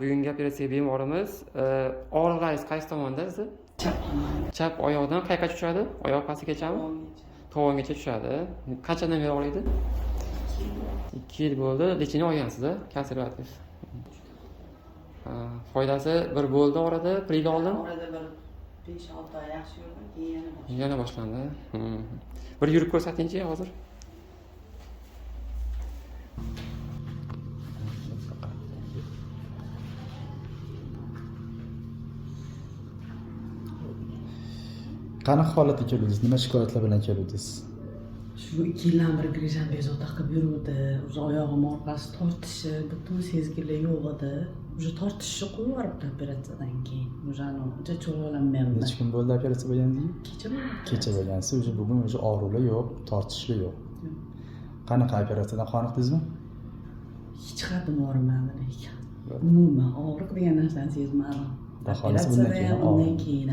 Bugungi operatsiyaga bemorimiz og'riqlaringiz qaysi tomonda sizni? Chap tomonda. Chap oyoqdan qayergacha tushadi? Oyoq pastigacha? Tovongacha tushadi. Qanchadan beri og'riydi? 2 yil bo'ldi. Lecheniya olgansiz-a? Konservativ. Foydasi bir bo'ldi orada, priga oldin. Orada bir 5-6 oy yaxshi yurdim, keyin Yana boshlandi. Bir yurib ko'rsatingchi hozir. Qanaqa holatda keldingiz? Nima shikoyatlar bilan keldingiz? shu 2 yildan beri grizan bezovta qilib yuruvdi. O'zi oyog'im orqasi tortishi, butun sezgilar yo'q edi. O'sha tortishni qo'yib yuboribdi operatsiyadan keyin. O'sha uncha cho'g'lanmayapman. Necha kun bo'ldi operatsiya bo'lganingizga? Kecha bo'ldi. Kecha bo'lgansiz. O'sha bugun o'sha og'riqlar yo'q, tortishlar yo'q. Qanaqa operatsiyadan qoniqdingizmi? Hech qayerda bormadim lekin. Umuman og'riq degan narsani sezmadim. Baholasi bundan keyin Operatsiyadan keyin